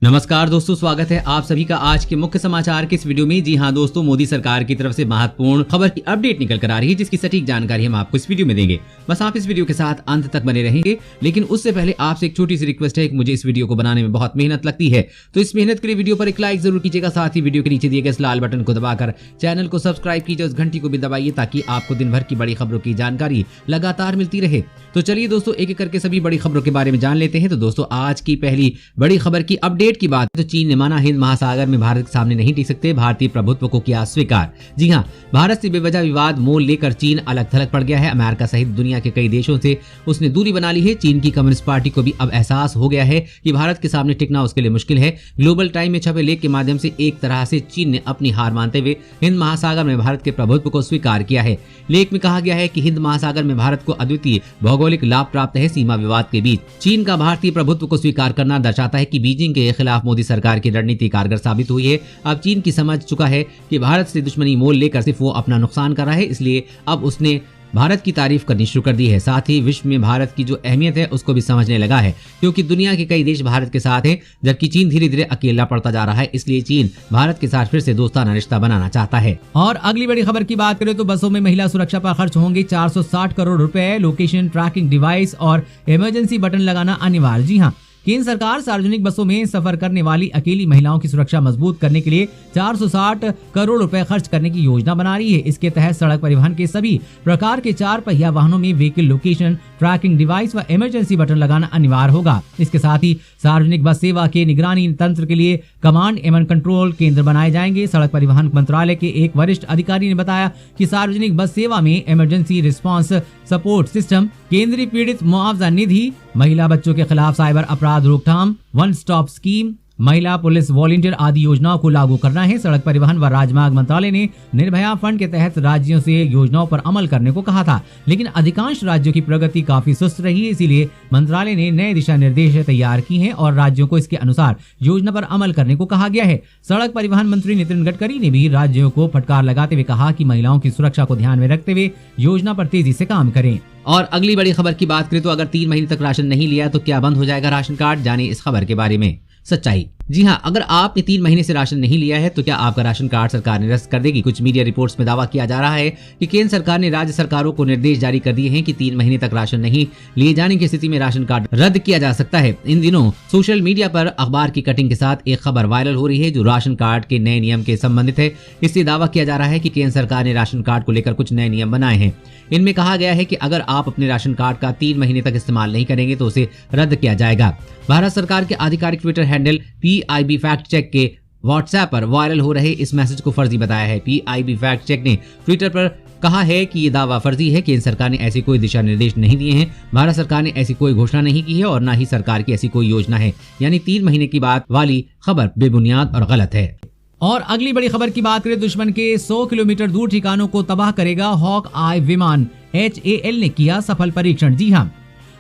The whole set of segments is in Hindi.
नमस्कार दोस्तों, स्वागत है आप सभी का आज के मुख्य समाचार के इस वीडियो में। जी हां दोस्तों, मोदी सरकार की तरफ से महत्वपूर्ण खबर की अपडेट निकल कर आ रही है, जिसकी सटीक जानकारी हम आपको इस वीडियो में देंगे। बस आप इस वीडियो के साथ अंत तक बने रहेंगे, लेकिन उससे पहले आपसे एक छोटी सी रिक्वेस्ट है कि मुझे इस वीडियो को बनाने में बहुत मेहनत लगती है, तो इस मेहनत के लिए वीडियो पर एक लाइक जरूर कीजिएगा। साथ ही वीडियो के नीचे दिए गए इस लाल बटन को दबाकर चैनल को सब्सक्राइब कीजिए, उस घंटी को भी दबाइए ताकि आपको दिन भर की बड़ी खबरों की जानकारी लगातार मिलती रहे। तो चलिए दोस्तों, एक एक करके सभी बड़ी खबरों के बारे में जान लेते हैं। तो दोस्तों, आज की पहली बड़ी खबर की अपडेट की बात तो चीन ने माना हिंद महासागर में भारत के सामने नहीं टिक सकते, भारतीय प्रभुत्व को किया स्वीकार। जी हां, भारत से बेवजह विवाद मोल लेकर चीन अलग थलग पड़ गया है। अमेरिका सहित दुनिया के कई देशों से उसने दूरी बना ली है। चीन की कम्युनिस्ट पार्टी को भी अब एहसास हो गया है कि भारत के सामने टिकना उसके लिए मुश्किल है। ग्लोबल टाइम में छपे लेख के माध्यम से एक तरह से चीन ने अपनी हार मानते हुए हिंद महासागर में भारत के प्रभुत्व को स्वीकार किया है। लेख में कहा गया है कि हिंद महासागर में भारत को अद्वितीय भौगोलिक लाभ प्राप्त है। सीमा विवाद के बीच चीन का भारतीय प्रभुत्व को स्वीकार करना दर्शाता है कि बीजिंग के खिलाफ मोदी सरकार की रणनीति कारगर साबित हुई है। अब चीन की समझ चुका है कि भारत से दुश्मनी मोल लेकर सिर्फ वो अपना नुकसान कर रहा है, इसलिए अब उसने भारत की तारीफ करनी शुरू कर दी है। साथ ही विश्व में भारत की जो अहमियत है उसको भी समझने लगा है, क्योंकि दुनिया के कई देश भारत के साथ हैं, जबकि चीन धीरे धीरे अकेला पड़ता जा रहा है। इसलिए चीन भारत के साथ फिर से दोस्ताना रिश्ता बनाना चाहता है। और अगली बड़ी खबर की बात करें तो बसों में महिला सुरक्षा पर खर्च होंगे 460 करोड़ रुपए, लोकेशन ट्रैकिंग डिवाइस और इमरजेंसी बटन लगाना अनिवार्य। जी हाँ, केंद्र सरकार सार्वजनिक बसों में सफर करने वाली अकेली महिलाओं की सुरक्षा मजबूत करने के लिए 460 करोड़ रुपए खर्च करने की योजना बना रही है। इसके तहत सड़क परिवहन के सभी प्रकार के 4 पहिया वाहनों में व्हीकल लोकेशन ट्रैकिंग डिवाइस व इमरजेंसी बटन लगाना अनिवार्य होगा। इसके साथ ही सार्वजनिक बस सेवा के निगरानी तंत्र के लिए कमांड एंड कंट्रोल केंद्र बनाए जाएंगे। सड़क परिवहन मंत्रालय के एक वरिष्ठ अधिकारी ने बताया कि सार्वजनिक बस सेवा में इमरजेंसी रिस्पांस सपोर्ट सिस्टम, केंद्रीय पीड़ित मुआवजा निधि, महिला बच्चों के खिलाफ साइबर अपराध रोकथाम, वन स्टॉप स्कीम, महिला पुलिस वॉलंटियर आदि योजनाओं को लागू करना है। सड़क परिवहन व राजमार्ग मंत्रालय ने निर्भया फंड के तहत राज्यों से योजनाओं पर अमल करने को कहा था, लेकिन अधिकांश राज्यों की प्रगति काफी सुस्त रही है। इसीलिए मंत्रालय ने नए दिशा निर्देश तैयार किए हैं और राज्यों को इसके अनुसार योजना पर अमल करने को कहा गया है। सड़क परिवहन मंत्री नितिन गडकरी ने भी राज्यों को फटकार लगाते हुए कहा कि महिलाओं की सुरक्षा को ध्यान में रखते हुए योजना पर तेजी से काम करें। और अगली बड़ी खबर की बात करें तो अगर 3 महीने तक राशन नहीं लिया तो क्या बंद हो जाएगा राशन कार्ड? जाने इस खबर के बारे में सच्चाई। जी हां, अगर आपने 3 महीने से राशन नहीं लिया है तो क्या आपका राशन कार्ड सरकार निरस्त कर देगी? कुछ मीडिया रिपोर्ट्स में दावा किया जा रहा है कि केंद्र सरकार ने राज्य सरकारों को निर्देश जारी कर दिए हैं कि 3 महीने तक राशन नहीं लिए जाने की स्थिति में राशन कार्ड रद्द किया जा सकता है। इन दिनों सोशल मीडिया पर अखबार की कटिंग के साथ एक खबर वायरल हो रही है जो राशन कार्ड के नए नियम के संबंधित है। इससे दावा किया जा रहा है कि केंद्र सरकार ने राशन कार्ड को लेकर कुछ नए नियम बनाए हैं। इनमें कहा गया है कि अगर आप अपने राशन कार्ड का 3 महीने तक इस्तेमाल नहीं करेंगे तो उसे रद्द किया जाएगा। भारत सरकार के आधिकारिक Twitter handle PIB fact check के व्हाट्सएप पर वायरल हो रहे इस मैसेज को फर्जी बताया है। PIB फैक्ट चेक ने ट्विटर पर कहा है कि ये दावा फर्जी है। केंद्र सरकार ने ऐसे कोई दिशा निर्देश नहीं दिए हैं, भारत सरकार ने ऐसी कोई घोषणा नहीं की है और न ही सरकार की ऐसी कोई योजना है। यानी 3 महीने की बात वाली खबर बेबुनियाद और गलत है। और अगली बड़ी खबर की बात करें, दुश्मन के 100 किलोमीटर दूर ठिकानों को तबाह करेगा हॉक आई विमान, HAL ने किया सफल परीक्षण। जी हाँ,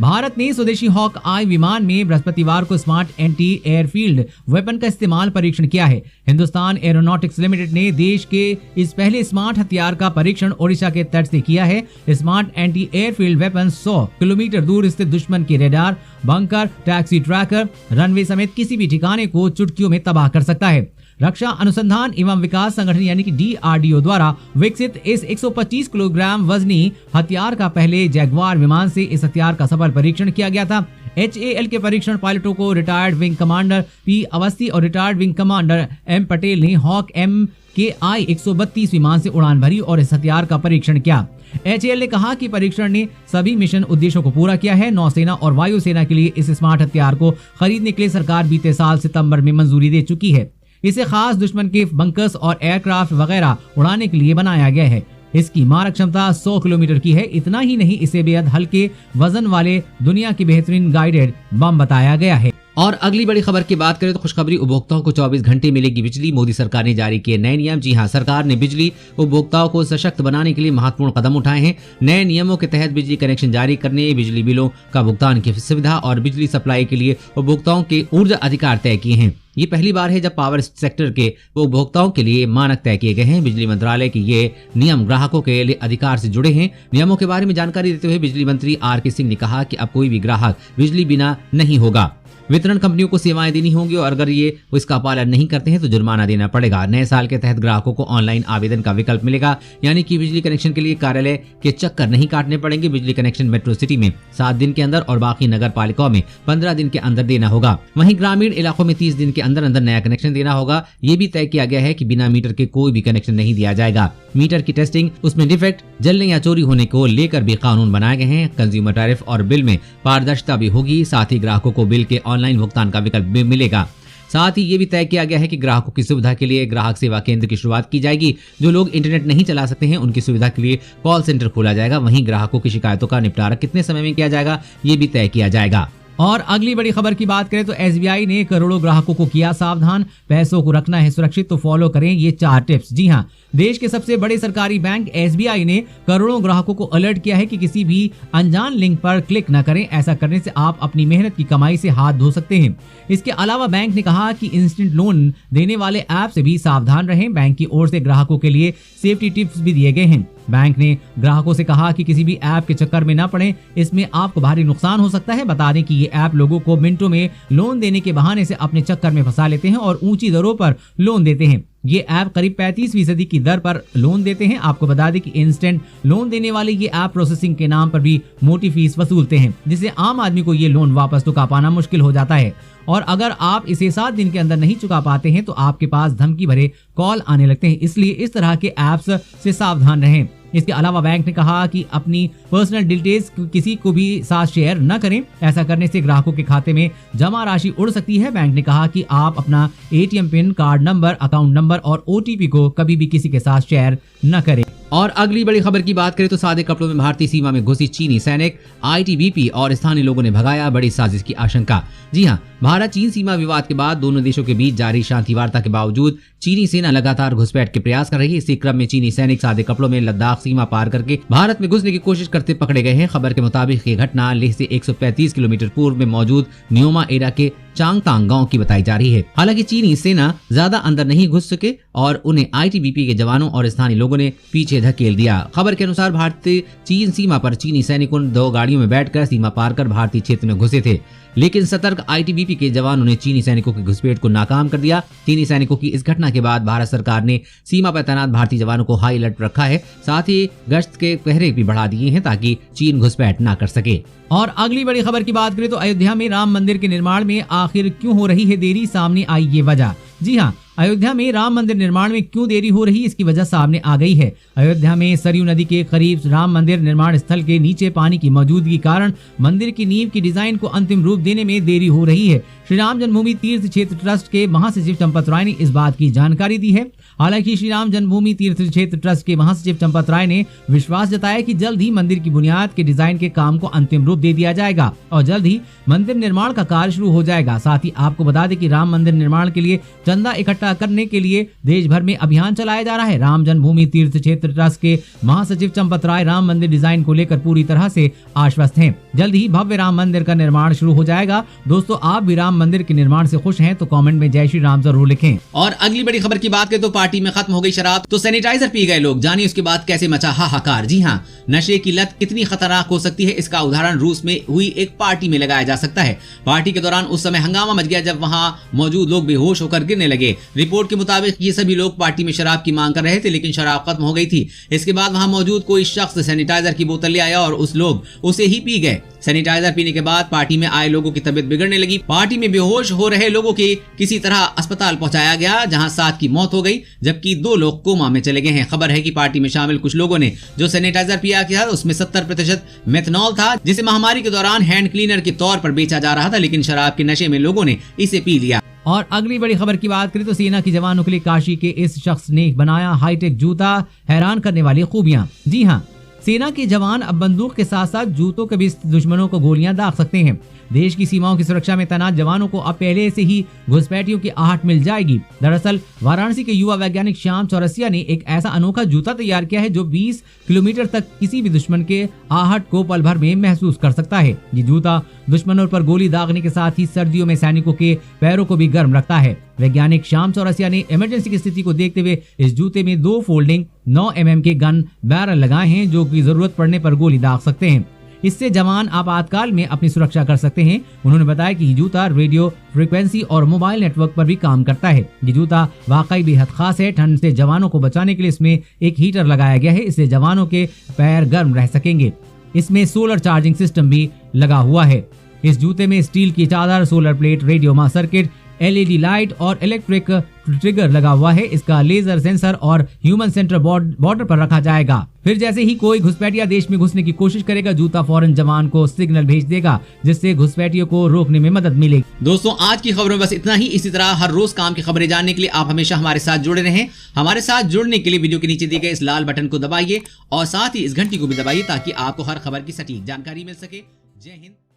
भारत ने स्वदेशी हॉक आई विमान में बृहस्पतिवार को स्मार्ट एंटी एयरफील्ड वेपन का इस्तेमाल परीक्षण किया है। हिंदुस्तान एरोनॉटिक्स लिमिटेड ने देश के इस पहले स्मार्ट हथियार का परीक्षण ओडिशा के तट से किया है। Smart anti airfield weapon 100 kilometre दूर स्थित दुश्मन के radar, bunker, taxi tracker, runway समेत किसी भी ठिकाने को चुटकियों में तबाह कर सकता है। रक्षा अनुसंधान एवं विकास संगठन यानी कि DRDO द्वारा विकसित इस 125 किलोग्राम वजनी हथियार का पहले जैगवार विमान से इस हथियार का सफल परीक्षण किया गया था। HAL के परीक्षण पायलटों को retired wing commander P Awasthi और retired wing commander M Patel ने हॉक MKI 132 विमान से उड़ान भरी और इस हथियार का परीक्षण किया। HAL ने कहा कि परीक्षण ने सभी मिशन उद्देश्यों को पूरा किया है। नौसेना और वायुसेना के लिए इस स्मार्ट हथियार को खरीदने के लिए सरकार बीते साल सितंबर में मंजूरी दे चुकी है। इसे खास दुश्मन के बंकर्स और एयरक्राफ्ट वगैरह उड़ाने के लिए बनाया गया है। इसकी मारक क्षमता 100 किलोमीटर की है। इतना ही नहीं, इसे बेहद हल्के वजन वाले दुनिया की बेहतरीन गाइडेड बम बताया गया है। और अगली बड़ी खबर की बात करें तो खुशखबरी, उपभोक्ताओं को 24 घंटे मिलेगी बिजली। मोदी सरकार ने जारी किए नए नियम। जी हां, सरकार ने बिजली उपभोक्ताओं को सशक्त बनाने के लिए महत्वपूर्ण कदम उठाए हैं। नए नियमों के तहत बिजली कनेक्शन जारी करने, बिजली बिलों का भुगतान की सुविधा और बिजली सप्लाई के लिए उपभोक्ताओं के ऊर्जा अधिकार तय किए हैं। ये पहली बार है जब पावर सेक्टर के उपभोक्ताओं के लिए मानक तय किए गए हैं। बिजली मंत्रालय के ये नियम ग्राहकों के लिए अधिकार से जुड़े हैं। नियमों के बारे में जानकारी देते हुए बिजली मंत्री RK सिंह ने कहा कि अब कोई भी ग्राहक बिजली बिना नहीं होगा। वितरण कंपनियों को सेवाएं देनी होंगी और अगर ये इसका पालन नहीं करते हैं तो जुर्माना देना पड़ेगा। नए साल के तहत ग्राहकों को ऑनलाइन आवेदन का विकल्प मिलेगा, यानी कि बिजली कनेक्शन के लिए कार्यालय के चक्कर नहीं काटने पड़ेंगे। बिजली कनेक्शन मेट्रो सिटी में 7 दिन के अंदर और बाकी नगर पालिकाओं में 15 दिन के अंदर देना होगा। वहीं ग्रामीण इलाकों में 30 दिन के अंदर अंदर नया कनेक्शन देना होगा। ये भी तय किया गया है कि बिना मीटर के कोई भी कनेक्शन नहीं दिया जाएगा। मीटर की टेस्टिंग, उसमें डिफेक्ट, जलने या चोरी होने को लेकर भी कानून बनाए गए हैं। कंज्यूमर टैरिफ और बिल में पारदर्शिता भी होगी। साथ ही ग्राहकों को बिल के ऑनलाइन भुगतान का विकल्प भी मिलेगा। साथ ही ये भी तय किया गया है कि ग्राहकों की सुविधा के लिए ग्राहक सेवा केंद्र की शुरुआत की जाएगी। जो लोग इंटरनेट नहीं चला सकते हैं उनकी सुविधा के लिए कॉल सेंटर खोला जाएगा। वहीं ग्राहकों की शिकायतों का निपटारा कितने समय में किया जाएगा ये भी तय किया जाएगा। और अगली बड़ी खबर की बात करें तो SBI ने करोड़ों ग्राहकों को किया सावधान। पैसों को रखना है सुरक्षित तो फॉलो करें ये 4 टिप्स। जी हां, देश के सबसे बड़े सरकारी बैंक SBI ने करोड़ों ग्राहकों को अलर्ट किया है कि किसी भी अनजान लिंक पर क्लिक न करें। ऐसा करने से आप अपनी मेहनत की कमाई से हाथ धो सकते हैं। इसके अलावा बैंक ने कहा कि इंस्टेंट लोन देने वाले ऐप से भी सावधान रहें। बैंक की ओर से ग्राहकों के लिए सेफ्टी टिप्स भी दिए गए हैं। बैंक ने ग्राहकों से कहा कि किसी भी ऐप के चक्कर में न पड़ें, इसमें आपको भारी नुकसान हो सकता है। बता दें कि ये ऐप लोगों को मिनटों में लोन देने के बहाने से अपने चक्कर में फंसा लेते हैं और ऊंची दरों पर लोन देते हैं। ये ऐप करीब 35% की दर पर लोन देते हैं। आपको बता दें कि इंस्टेंट लोन देने वाले ये ऐप प्रोसेसिंग के नाम पर भी मोटी फीस वसूलते हैं, जिससे आम आदमी को ये लोन वापस चुका पाना मुश्किल हो जाता है। और अगर आप इसे 7 दिन के अंदर नहीं चुका पाते हैं तो आपके पास धमकी भरे कॉल आने लगते हैं। इसलिए इस तरह के ऐप्स से सावधान रहें। इसके अलावा बैंक ने कहा कि अपनी पर्सनल डिटेल्स किसी को भी साथ शेयर न करें। ऐसा करने से ग्राहकों के खाते में जमा राशि उड़ सकती है। बैंक ने कहा कि आप अपना ATM pin, card number, account number और OTP को कभी भी किसी के साथ शेयर न करें। और अगली बड़ी खबर की बात करें तो सादे कपड़ों में भारतीय सीमा में घुसी चीनी सैनिक, ITBP और स्थानीय लोगों ने भगाया बड़ी साजिश की आशंका। जी हां, भारत चीन सीमा विवाद के बाद दोनों देशों के बीच जारी शांति वार्ता के बावजूद चीनी सेना लगातार घुसपैठ के प्रयास कर रही है। इसी क्रम में चीनी सैनिक सादे कपड़ों में लद्दाख सीमा पार करके भारत में घुसने की कोशिश करते पकड़े गए हैं। खबर के मुताबिक ये घटना लेह से 135 किलोमीटर पूर्व में मौजूद न्योमा एरा के चांगतांग गांव की बताई जा रही है। हालांकि चीनी सेना ज्यादा अंदर नहीं घुस सके और उन्हें ITBP के जवानों और स्थानीय लोगों ने पीछे धकेल दिया। खबर के अनुसार भारतीय चीन सीमा पर चीनी सैनिकों 2 गाड़ियों में बैठकर सीमा पार कर भारतीय क्षेत्र में घुसे थे, लेकिन सतर्क ITBP के जवानों ने चीनी सैनिकों की घुसपैठ को नाकाम कर दिया। चीनी सैनिकों की इस घटना के बाद भारत सरकार ने सीमा पर तैनात भारतीय जवानों को हाई अलर्ट रखा है। साथ ही गश्त के पहरे भी बढ़ा दिए हैं ताकि चीन घुसपैठ न कर सके। और अगली बड़ी खबर की बात करें तो अयोध्या में राम मंदिर के निर्माण में आखिर क्यों हो रही है देरी, सामने आई ये वजह। जी हाँ, अयोध्या में राम मंदिर निर्माण में क्यों देरी हो रही, इसकी वजह सामने आ गई है। अयोध्या में सरयू नदी के करीब राम मंदिर निर्माण स्थल के नीचे पानी की मौजूदगी कारण मंदिर की नींव की डिजाइन को अंतिम रूप देने में देरी हो रही है। श्री राम जन्मभूमि तीर्थ क्षेत्र ट्रस्ट के महासचिव चंपत राय ने इस बात की जानकारी दी है। हालांकि श्री राम जन्मभूमि तीर्थ क्षेत्र ट्रस्ट के महासचिव चंपत राय ने विश्वास जताया कि जल्द ही मंदिर की बुनियाद के डिजाइन के काम को अंतिम रूप दे दिया जाएगा और जल्द ही मंदिर निर्माण का कार्य शुरू हो जाएगा। साथ ही आपको बता दें कि राम मंदिर निर्माण के लिए चंदा इकट्ठा करने के लिए देश भर में अभियान चलाया जा रहा है। राम जन्मभूमि तीर्थ क्षेत्र ट्रस्ट के महासचिव चंपत राय राम मंदिर डिजाइन को लेकर पूरी तरह से आश्वस्त हैं। जल्द ही भव्य राम मंदिर का निर्माण शुरू हो जाएगा। दोस्तों, आप भी राम मंदिर के निर्माण से खुश हैं तो कमेंट में जय श्री राम जरूर लिखें। और अगली बड़ी खबर की बात करें तो पार्टी में खत्म हो गई शराब तो सैनिटाइजर पी गए लोग, जानिए उसके बाद कैसे मचा हाहाकार। जी हाँ, नशे की लत कितनी खतरनाक हो सकती है इसका उदाहरण रूस में हुई एक पार्टी में लगाया जा सकता है। पार्टी के दौरान उस समय हंगामा मच गया जब वहां मौजूद लोग बेहोश होकर गिरने लगे। रिपोर्ट के मुताबिक ये सभी लोग पार्टी में शराब की मांग कर रहे थे, लेकिन शराब खत्म हो गई थी। इसके बाद वहां मौजूद कोई शख्स सैनिटाइजर की बोतल ले आया और उस लोग उसे ही पी गए। सैनिटाइजर पीने के बाद पार्टी में आए लोगों की तबीयत बिगड़ने लगी। पार्टी में बेहोश हो रहे लोगों के किसी तरह अस्पताल पहुंचाया गया, जहां 7 की मौत हो गई जबकि 2 लोग कोमा में चले गए हैं। खबर है कि पार्टी में शामिल कुछ लोगों ने जो सैनिटाइजर पिया था उसमें 70% मेथनॉल था, जिसे महामारी के दौरान हैंड क्लीनर के तौर पर बेचा जा रहा था, लेकिन शराब के नशे में लोगों ने इसे पी लिया। और अगली बड़ी खबर की बात करें तो सेना के जवानों के लिए काशी के इस शख्स ने बनाया हाईटेक जूता, हैरान करने वाली खूबियां। जी हाँ, सेना के जवान अब बंदूक के साथ साथ जूतों के भी दुश्मनों को गोलियां दाग सकते हैं। देश की सीमाओं की सुरक्षा में तैनात जवानों को अब पहले से ही घुसपैठियों की आहट मिल जाएगी। दरअसल वाराणसी के युवा वैज्ञानिक श्याम चौरसिया ने एक ऐसा अनोखा जूता तैयार किया है जो 20 किलोमीटर तक किसी भी दुश्मन के आहट को पल भर में महसूस कर सकता है। ये जूता दुश्मनों पर गोली दागने के साथ ही सर्दियों में सैनिकों के पैरों को भी गर्म रखता है। वैज्ञानिक श्याम चौरसिया ने इमरजेंसी की स्थिति को देखते हुए इस जूते में 2 फोल्डिंग 9 mm के गन बैरल लगाए हैं जो कि जरूरत पड़ने पर गोली दाग सकते हैं। इससे जवान आपातकाल में अपनी सुरक्षा कर सकते हैं। उन्होंने बताया कि ये जूता रेडियो फ्रीक्वेंसी और मोबाइल नेटवर्क पर भी काम करता है। ये जूता वाकई बेहद खास है। ठंड से जवानों को बचाने के लिए इसमें एक हीटर लगाया गया है, इससे जवानों के पैर गर्म रह सकेंगे। इसमें सोलर चार्जिंग सिस्टम भी लगा हुआ है। इस जूते में स्टील की चादर, solar plate, radio circuit, LED light और इलेक्ट्रिक ट्रिगर लगा हुआ है। इसका लेजर सेंसर और ह्यूमन सेंटर बॉर्डर पर रखा जाएगा। फिर जैसे ही कोई घुसपैठिया देश में घुसने की कोशिश करेगा, जूता फौरन जवान को सिग्नल भेज देगा, जिससे घुसपैठियों को रोकने में मदद मिलेगी। दोस्तों, आज की खबरों में बस इतना ही। इसी तरह हर रोज काम की खबरें जानने के लिए आप हमेशा हमारे साथ जुड़े रहें। हमारे साथ जुड़ने के लिए वीडियो के नीचे दिए गए इस लाल बटन को दबाइए और साथ ही इस घंटी को भी दबाइए ताकि आपको हर खबर की सटीक जानकारी मिल सके। जय हिंद।